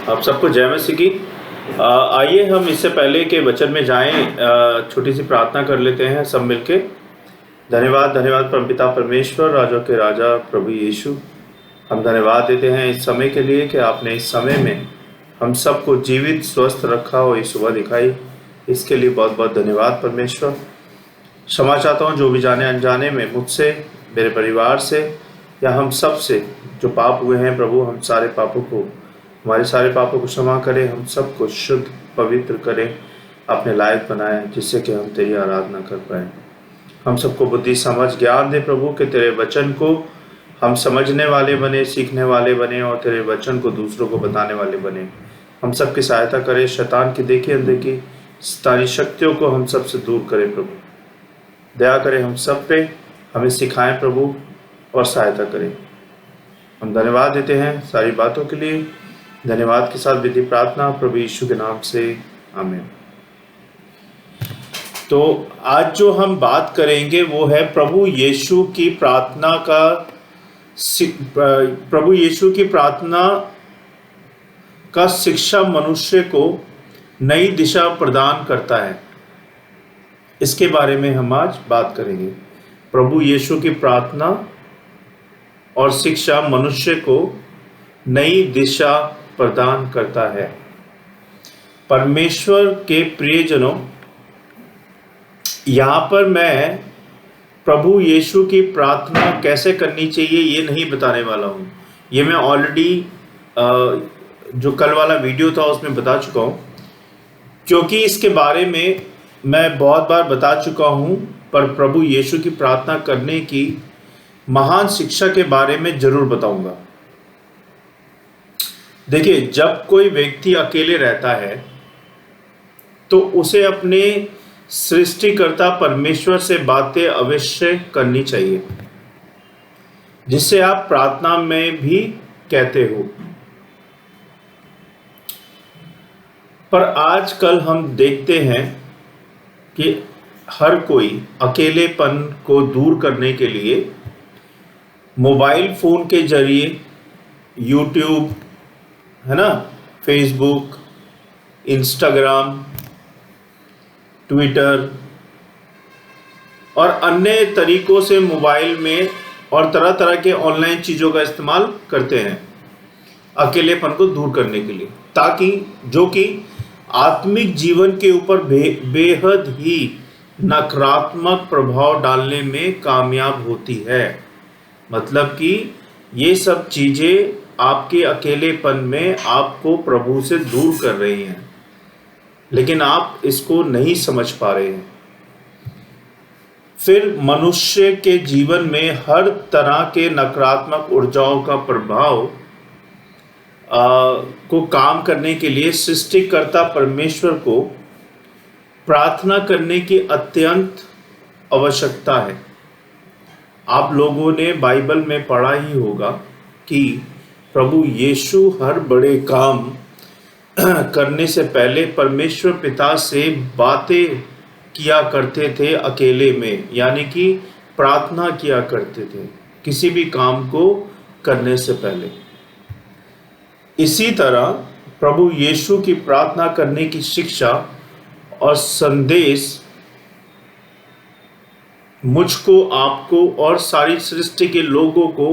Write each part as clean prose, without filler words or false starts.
आप सबको जय मसीह की। आइए हम इससे पहले के वचन में जाएं, छोटी सी प्रार्थना कर लेते हैं सब मिलके। धन्यवाद धन्यवाद परमपिता परमेश्वर, राजा के राजा प्रभु यीशु, हम धन्यवाद देते हैं इस समय के लिए कि आपने इस समय में हम सबको जीवित स्वस्थ रखा और ये सुबह दिखाई। इसके लिए बहुत बहुत धन्यवाद परमेश्वर। क्षमा चाहता हूँ जो भी जाने अनजाने में मुझसे, मेरे परिवार से या हम सब से जो पाप हुए हैं प्रभु, हम सारे पापों को, हमारे सारे पापों को क्षमा करें, हम सबको शुद्ध पवित्र करें, अपने लायक बनाएं, जिससे कि हम तेरी आराधना कर पाएँ। हम सबको बुद्धि समझ ज्ञान दे प्रभु, कि तेरे वचन को हम समझने वाले बने, सीखने वाले बने और तेरे वचन को दूसरों को बताने वाले बने। हम सबकी सहायता करें, शैतान की देखी अनदेखी शैतानी शक्तियों को हम सबसे दूर करें प्रभु। दया करें हम सब पे, हमें सिखाएं प्रभु और सहायता करें। हम धन्यवाद देते हैं सारी बातों के लिए। धन्यवाद के साथ विधि प्रार्थना प्रभु यीशु के नाम से, आमीन। तो आज जो हम बात करेंगे वो है प्रभु यीशु की प्रार्थना का, प्रभु यीशु की प्रार्थना का शिक्षा मनुष्य को नई दिशा प्रदान करता है। इसके बारे में हम आज बात करेंगे। प्रभु यीशु की प्रार्थना और शिक्षा मनुष्य को नई दिशा प्रदान करता है। परमेश्वर के प्रियजनों, यहाँ पर मैं प्रभु यीशु की प्रार्थना कैसे करनी चाहिए ये नहीं बताने वाला हूँ। ये मैं ऑलरेडी जो कल वाला वीडियो था उसमें बता चुका हूँ, क्योंकि इसके बारे में मैं बहुत बार बता चुका हूँ। पर प्रभु यीशु की प्रार्थना करने की महान शिक्षा के बारे में जरूर बताऊंगा। देखिए, जब कोई व्यक्ति अकेले रहता है तो उसे अपने सृष्टिकर्ता परमेश्वर से बातें अवश्य करनी चाहिए, जिसे आप प्रार्थना में भी कहते हो। पर आजकल हम देखते हैं कि हर कोई अकेलेपन को दूर करने के लिए मोबाइल फ़ोन के जरिए यूट्यूब, है ना, फेसबुक, इंस्टाग्राम, ट्विटर और अन्य तरीकों से मोबाइल में और तरह तरह के ऑनलाइन चीज़ों का इस्तेमाल करते हैं अकेलेपन को दूर करने के लिए, ताकि जो कि आत्मिक जीवन के ऊपर बेहद ही नकारात्मक प्रभाव डालने में कामयाब होती है। मतलब कि ये सब चीज़ें आपके अकेलेपन में आपको प्रभु से दूर कर रही हैं, लेकिन आप इसको नहीं समझ पा रहे हैं। फिर मनुष्य के जीवन में हर तरह के नकारात्मक ऊर्जाओं का प्रभाव को काम करने के लिए सृष्टिकर्ता परमेश्वर को प्रार्थना करने की अत्यंत आवश्यकता है। आप लोगों ने बाइबल में पढ़ा ही होगा कि प्रभु यीशु हर बड़े काम करने से पहले परमेश्वर पिता से बातें किया करते थे अकेले में, यानी कि प्रार्थना किया करते थे किसी भी काम को करने से पहले। इसी तरह प्रभु यीशु की प्रार्थना करने की शिक्षा और संदेश मुझको, आपको और सारी सृष्टि के लोगों को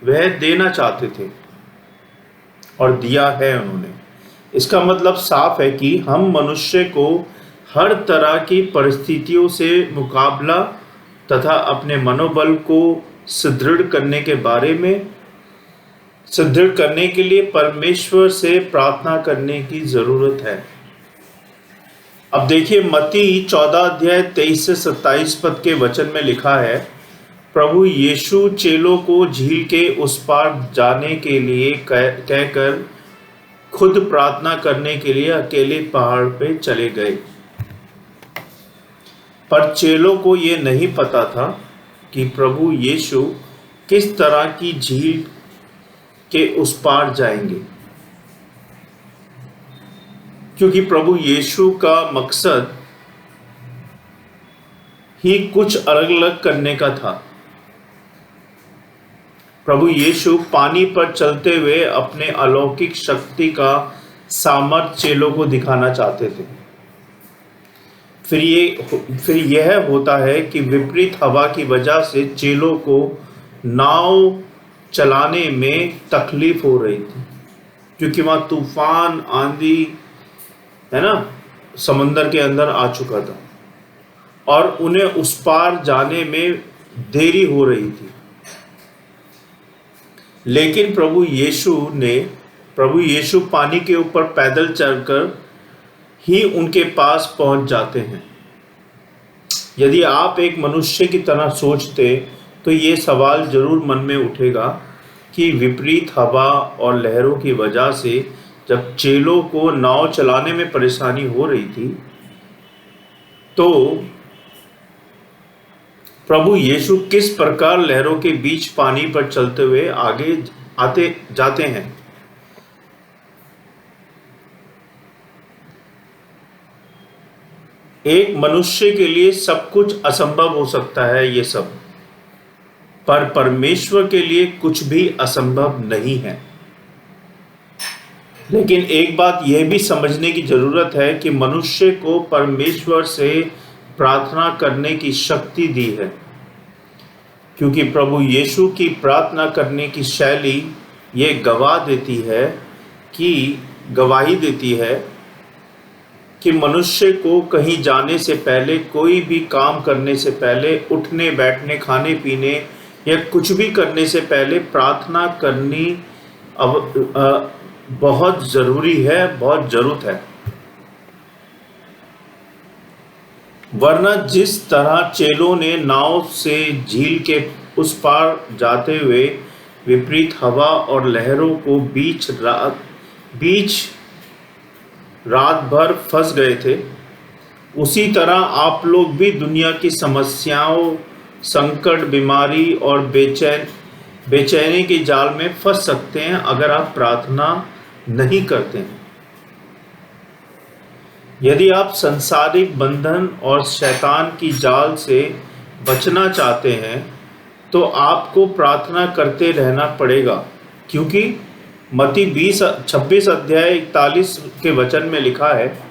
वह देना चाहते थे और दिया है उन्होंने। इसका मतलब साफ है कि हम मनुष्य को हर तरह की परिस्थितियों से मुकाबला तथा अपने मनोबल को सुदृढ़ करने के लिए परमेश्वर से प्रार्थना करने की जरूरत है। अब देखिए, मत्ती 14 अध्याय 23 से 27 पद के वचन में लिखा है, प्रभु यीशु चेलों को झील के उस पार जाने के लिए कहकर खुद प्रार्थना करने के लिए अकेले पहाड़ पे चले गए। पर चेलों को ये नहीं पता था कि प्रभु यीशु किस तरह की झील के उस पार जाएंगे, क्योंकि प्रभु यीशु का मकसद ही कुछ अलग अलग करने का था। प्रभु यीशु पानी पर चलते हुए अपने अलौकिक शक्ति का सामर्थ चेलों को दिखाना चाहते थे। फिर यह होता है कि विपरीत हवा की वजह से चेलों को नाव चलाने में तकलीफ हो रही थी, क्योंकि वहाँ तूफान आंधी है ना समंदर के अंदर आ चुका था और उन्हें उस पार जाने में देरी हो रही थी। लेकिन प्रभु यीशु पानी के ऊपर पैदल चलकर ही उनके पास पहुंच जाते हैं। यदि आप एक मनुष्य की तरह सोचते तो ये सवाल जरूर मन में उठेगा कि विपरीत हवा और लहरों की वजह से जब चेलों को नाव चलाने में परेशानी हो रही थी तो प्रभु यीशु किस प्रकार लहरों के बीच पानी पर चलते हुए आगे आते जाते हैं। एक मनुष्य के लिए सब कुछ असंभव हो सकता है ये सब, पर परमेश्वर के लिए कुछ भी असंभव नहीं है। लेकिन एक बात यह भी समझने की जरूरत है कि मनुष्य को परमेश्वर से प्रार्थना करने की शक्ति दी है, क्योंकि प्रभु यीशु की प्रार्थना करने की शैली ये गवाही देती है कि मनुष्य को कहीं जाने से पहले, कोई भी काम करने से पहले, उठने बैठने खाने पीने या कुछ भी करने से पहले प्रार्थना करनी बहुत ज़रूरी है, बहुत ज़रूरत है। वरना जिस तरह चेलों ने नाव से झील के उस पार जाते हुए विपरीत हवा और लहरों को बीच रात भर फंस गए थे, उसी तरह आप लोग भी दुनिया की समस्याओं, संकट, बीमारी और बेचैनी के जाल में फंस सकते हैं अगर आप प्रार्थना नहीं करते हैं। यदि आप संसारिक बंधन और शैतान की जाल से बचना चाहते हैं तो आपको प्रार्थना करते रहना पड़ेगा, क्योंकि मत्ती 26 अध्याय 41 के वचन में लिखा है,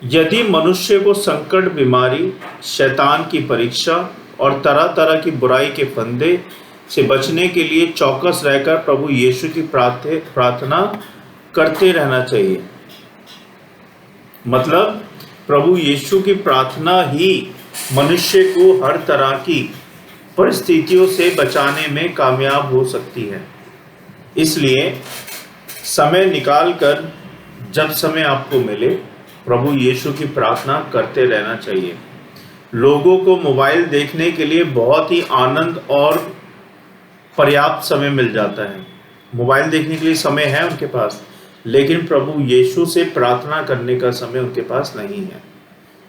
यदि मनुष्य को संकट, बीमारी, शैतान की परीक्षा और तरह तरह की बुराई के फंदे से बचने के लिए चौकस रहकर प्रभु यीशु की प्रार्थना करते रहना चाहिए। मतलब प्रभु यीशु की प्रार्थना ही मनुष्य को हर तरह की परिस्थितियों से बचाने में कामयाब हो सकती है। इसलिए समय निकालकर जब समय आपको मिले प्रभु यीशु की प्रार्थना करते रहना चाहिए। लोगों को मोबाइल देखने के लिए बहुत ही आनंद और पर्याप्त समय मिल जाता है, मोबाइल देखने के लिए समय है उनके पास, लेकिन प्रभु यीशु से प्रार्थना करने का समय उनके पास नहीं है।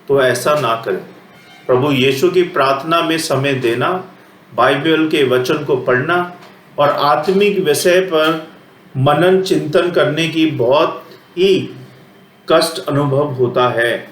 तो ऐसा ना करें। प्रभु यीशु की प्रार्थना में समय देना, बाइबल के वचन को पढ़ना और आत्मिक विषय पर मनन चिंतन करने की बहुत ही कष्ट अनुभव होता है।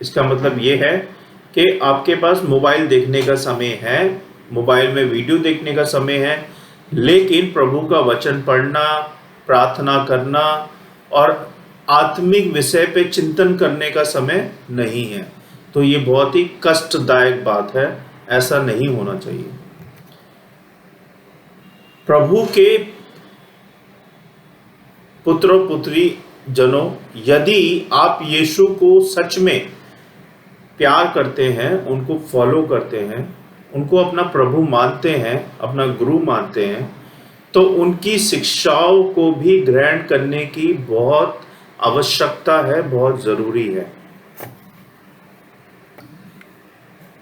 इसका मतलब ये है कि आपके पास मोबाइल देखने का समय है, मोबाइल में वीडियो देखने का समय है, लेकिन प्रभु का वचन पढ़ना, प्रार्थना करना और आत्मिक विषय पे चिंतन करने का समय नहीं है। तो ये बहुत ही कष्टदायक बात है, ऐसा नहीं होना चाहिए। प्रभु के पुत्र पुत्री जनों, यदि आप यीशु को सच में प्यार करते हैं, उनको फॉलो करते हैं, उनको अपना प्रभु मानते हैं, अपना गुरु मानते हैं, तो उनकी शिक्षाओं को भी ग्रहण करने की बहुत आवश्यकता है, बहुत ज़रूरी है।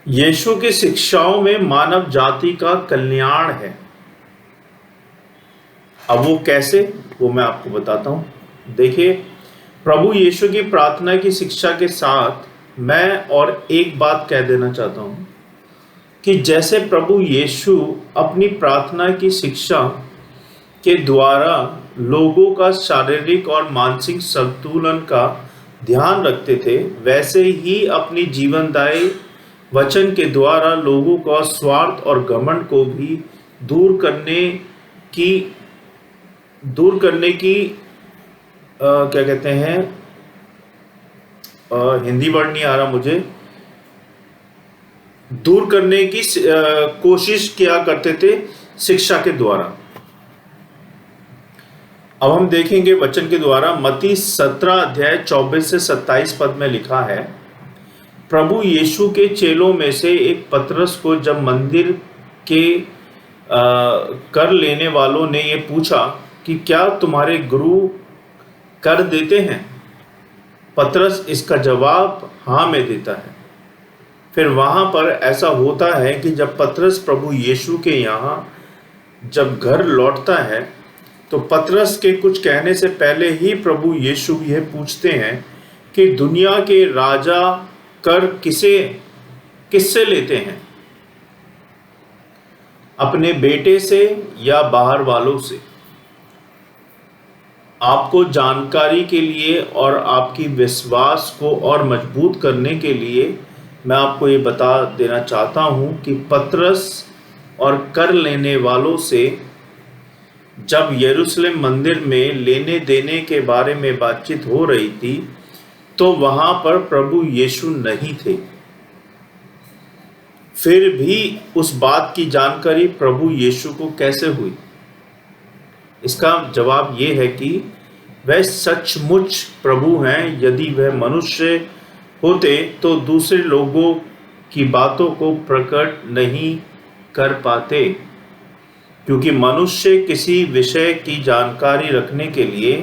यीशु की शिक्षाओं में मानव जाति का कल्याण है। अब वो कैसे, वो मैं आपको बताता हूँ। देखिए, प्रभु यीशु की प्रार्थना की शिक्षा के साथ मैं और एक बात कह देना चाहता हूँ कि जैसे प्रभु यीशु अपनी प्रार्थना की शिक्षा के द्वारा लोगों का शारीरिक और मानसिक संतुलन का ध्यान रखते थे, वैसे ही अपनी जीवनदायी वचन के द्वारा लोगों का स्वार्थ और घमंड को भी दूर करने की दूर करने की क्या कहते हैं, हिंदी वर्ड नहीं आ रहा मुझे, दूर करने की कोशिश किया करते थे शिक्षा के द्वारा। अब हम देखेंगे वचन के द्वारा, मत्ती 17 अध्याय 24 से 27 पद में लिखा है, प्रभु यीशु के चेलों में से एक पतरस को जब मंदिर के कर लेने वालों ने ये पूछा कि क्या तुम्हारे गुरु कर देते हैं, पतरस इसका जवाब हाँ में देता है। फिर वहां पर ऐसा होता है कि जब पतरस प्रभु यीशु के यहाँ जब घर लौटता है तो पतरस के कुछ कहने से पहले ही प्रभु यीशु यह पूछते हैं कि दुनिया के राजा कर किससे लेते हैं, अपने बेटे से या बाहर वालों से। आपको जानकारी के लिए और आपकी विश्वास को और मजबूत करने के लिए मैं आपको ये बता देना चाहता हूँ कि पतरस और कर लेने वालों से जब यरूशलेम मंदिर में लेने देने के बारे में बातचीत हो रही थी तो वहां पर प्रभु यीशु नहीं थे। फिर भी उस बात की जानकारी प्रभु यीशु को कैसे हुई? इसका जवाब ये है कि वह सचमुच प्रभु हैं। यदि वह मनुष्य होते तो दूसरे लोगों की बातों को प्रकट नहीं कर पाते, क्योंकि मनुष्य किसी विषय की जानकारी रखने के लिए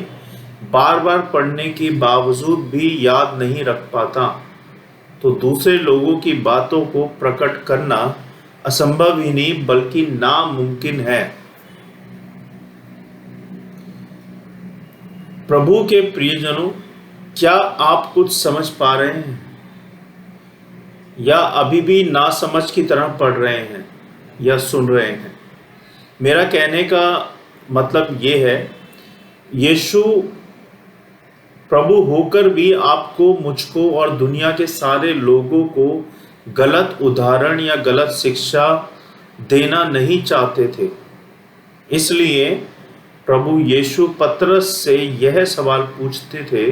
बार बार पढ़ने के बावजूद भी याद नहीं रख पाता, तो दूसरे लोगों की बातों को प्रकट करना असंभव ही नहीं बल्कि नामुमकिन है। प्रभु के प्रियजनों, क्या आप कुछ समझ पा रहे हैं या अभी भी नासमझ की तरह पढ़ रहे हैं या सुन रहे हैं? मेरा कहने का मतलब ये है, यीशु प्रभु होकर भी आपको, मुझको और दुनिया के सारे लोगों को गलत उदाहरण या गलत शिक्षा देना नहीं चाहते थे। इसलिए प्रभु यीशु पतरस से यह सवाल पूछते थे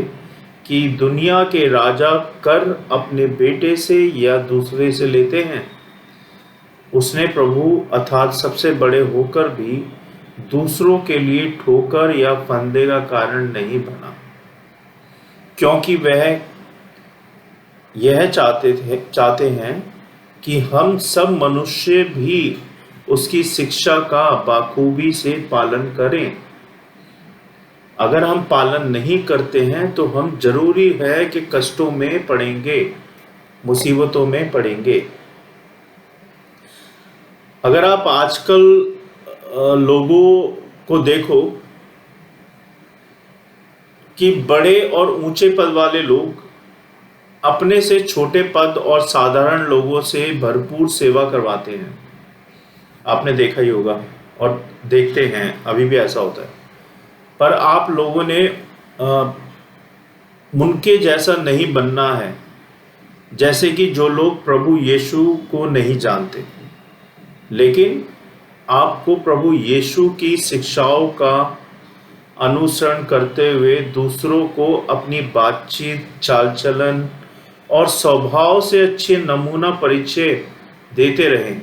कि दुनिया के राजा कर अपने बेटे से या दूसरे से लेते हैं। उसने प्रभु अर्थात सबसे बड़े होकर भी दूसरों के लिए ठोकर या फंदे का कारण नहीं बना, क्योंकि वह यह चाहते हैं कि हम सब मनुष्य भी उसकी शिक्षा का बाखूबी से पालन करें। अगर हम पालन नहीं करते हैं तो हम जरूरी है कि कष्टों में पड़ेंगे, मुसीबतों में पड़ेंगे। अगर आप आजकल लोगों को देखो कि बड़े और ऊंचे पद वाले लोग अपने से छोटे पद और साधारण लोगों से भरपूर सेवा करवाते हैं। आपने देखा ही होगा और देखते हैं, अभी भी ऐसा होता है। पर आप लोगों ने उनके जैसा नहीं बनना है, जैसे कि जो लोग प्रभु यीशु को नहीं जानते, लेकिन आपको प्रभु यीशु की शिक्षाओं का अनुसरण करते हुए दूसरों को अपनी बातचीत, चाल चलन और स्वभाव से अच्छे नमूना परिचय देते रहें,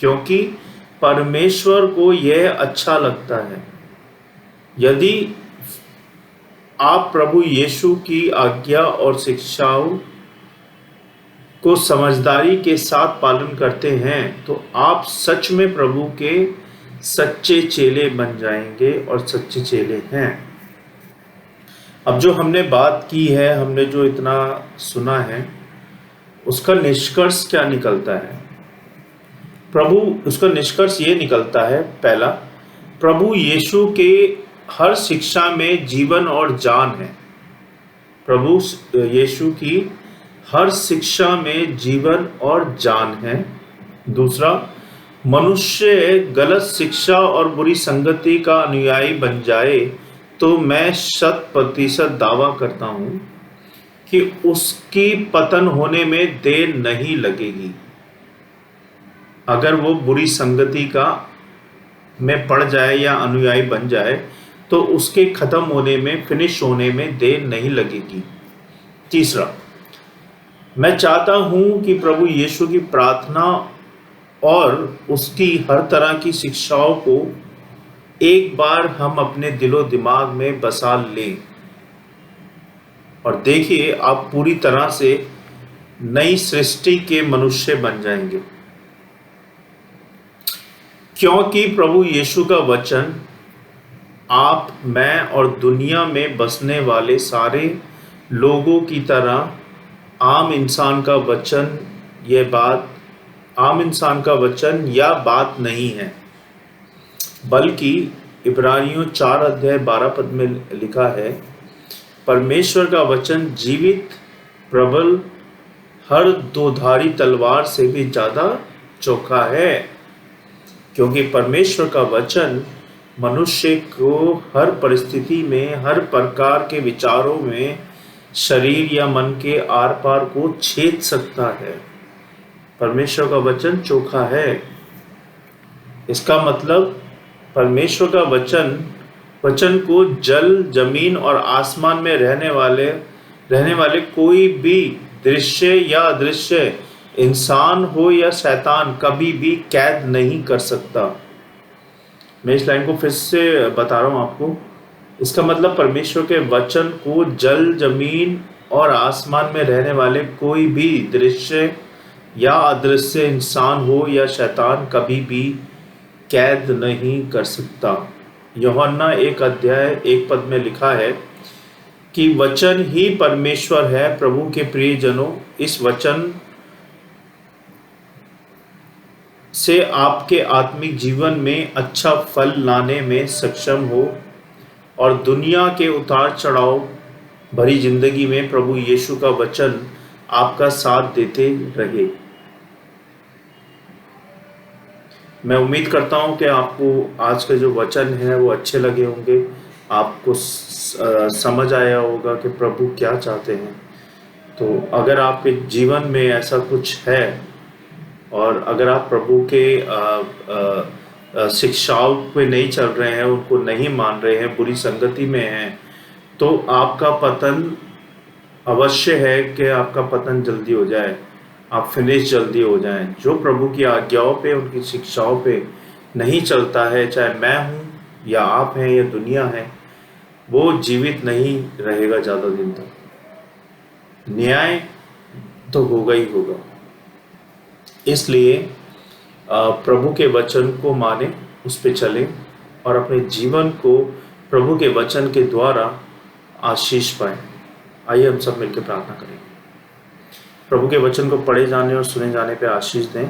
क्योंकि परमेश्वर को यह अच्छा लगता है। यदि आप प्रभु यीशु की आज्ञा और शिक्षाओं को समझदारी के साथ पालन करते हैं तो आप सच में प्रभु के सच्चे चेले बन जाएंगे और सच्चे चेले हैं। अब जो हमने बात की है, हमने जो इतना सुना है, उसका निष्कर्ष क्या निकलता है? उसका निष्कर्ष ये निकलता है, पहला, प्रभु यीशु के हर शिक्षा में जीवन और जान है। प्रभु यीशु की हर शिक्षा में जीवन और जान है। दूसरा, मनुष्य गलत शिक्षा और बुरी संगति का अनुयायी बन जाए तो मैं 100% दावा करता हूं कि उसकी पतन होने में देर नहीं लगेगी। अगर वो बुरी संगति का में पड़ जाए या अनुयायी बन जाए तो उसके खत्म होने में, फिनिश होने में देर नहीं लगेगी। तीसरा, मैं चाहता हूं कि प्रभु यीशु की प्रार्थना और उसकी हर तरह की शिक्षाओं को एक बार हम अपने दिलो दिमाग में बसा लें, और देखिए आप पूरी तरह से नई सृष्टि के मनुष्य बन जाएंगे, क्योंकि प्रभु यीशु का वचन आप, मैं और दुनिया में बसने वाले सारे लोगों की तरह आम इंसान का वचन, यह बात आम इंसान का वचन या बात नहीं है, बल्कि इब्रानियों 4 अध्याय 12 पद में लिखा है, परमेश्वर का वचन जीवित, प्रबल, हर दोधारी तलवार से भी ज्यादा चोखा है, क्योंकि परमेश्वर का वचन मनुष्य को हर परिस्थिति में, हर प्रकार के विचारों में, शरीर या मन के आर पार को छेद सकता है। परमेश्वर का वचन चोखा है। इसका मतलब परमेश्वर का वचन को जल, जमीन और आसमान में रहने वाले कोई भी दृश्य या अदृश्य इंसान हो या शैतान कभी भी कैद नहीं कर सकता। मैं इस लाइन को फिर से बता रहा हूं आपको। इसका मतलब परमेश्वर के वचन को जल, जमीन और आसमान में रहने वाले कोई भी दृश्य या अदृश्य इंसान हो या शैतान कभी भी कैद नहीं कर सकता। यूहन्ना 1 अध्याय 1 पद में लिखा है कि वचन ही परमेश्वर है। प्रभु के प्रियजनों, इस वचन से आपके आत्मिक जीवन में अच्छा फल लाने में सक्षम हो और दुनिया के उतार चढ़ाव भरी जिंदगी में प्रभु यीशु का वचन आपका साथ देते रहे। मैं उम्मीद करता हूं कि आपको आज के जो वचन है वो अच्छे लगे होंगे, आपको समझ आया होगा कि प्रभु क्या चाहते हैं। तो अगर आपके जीवन में ऐसा कुछ है और अगर आप प्रभु के शिक्षाओं पे नहीं चल रहे हैं, उनको नहीं मान रहे हैं, बुरी संगति में हैं, तो आपका पतन अवश्य है कि आपका पतन जल्दी हो जाए, आप फिनिश जल्दी हो जाएं। जो प्रभु की आज्ञाओं पे, उनकी शिक्षाओं पे नहीं चलता है, चाहे मैं हूँ या आप हैं या दुनिया है, वो जीवित नहीं रहेगा ज़्यादा दिन तक। न्याय तो होगा ही होगा। इसलिए प्रभु के वचन को माने, उस पे चलें और अपने जीवन को प्रभु के वचन के द्वारा आशीष पाएं। आइए हम सब मिलकर प्रार्थना करें। प्रभु के वचन को पढ़े जाने और सुने जाने पे आशीष दें।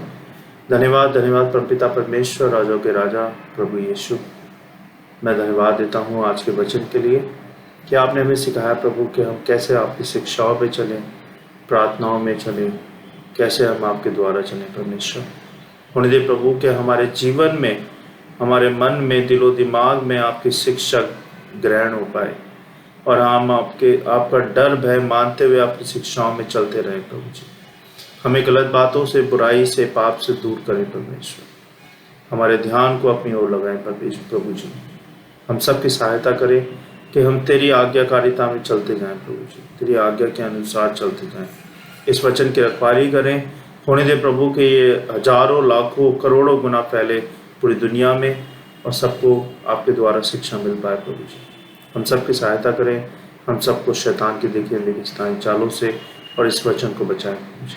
धन्यवाद, धन्यवाद परमपिता परमेश्वर, राजाओं के राजा प्रभु यीशु। मैं धन्यवाद देता हूँ आज के वचन के लिए कि आपने हमें सिखाया प्रभु कि हम कैसे आपकी शिक्षाओं पे चलें, प्रार्थनाओं में चलें, कैसे हम आपके द्वारा चलें। परमेश्वर होने दे प्रभु कि हमारे जीवन में, हमारे मन में, दिलो दिमाग में आपकी शिक्षा ग्रहण हो पाए और हम आपका डर भय मानते हुए आपकी शिक्षाओं में चलते रहे। प्रभु जी, हमें गलत बातों से, बुराई से, पाप से दूर करें। परमेश्वर हमारे ध्यान को अपनी ओर लगाएं। परमेश्वर प्रभु जी, हम सब की सहायता करें कि हम तेरी आज्ञाकारिता में चलते जाएं। प्रभु जी, तेरी आज्ञा के अनुसार चलते जाएं। इस वचन की रखवाली करें। होने दे प्रभु के ये हजारों, लाखों, करोड़ों गुना फैले पूरी दुनिया में और सबको आपके द्वारा शिक्षा मिल पाए। प्रभु जी, हम सब की सहायता करें। हम सबको शैतान की देखिए अंधेरी चालों से और इस वचन को बचाएं। प्रभु जी,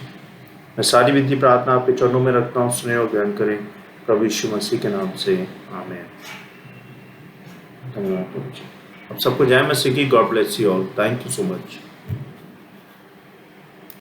मैं सारी विधि प्रार्थना आपके चरणों में रखता हूँ। सुने और ग्रहण करें प्रभु यीशु मसीह के नाम से, आमीन। धन्यवाद प्रभु जी। अब सबको जय मसीह की। God bless you all. Thank you so much.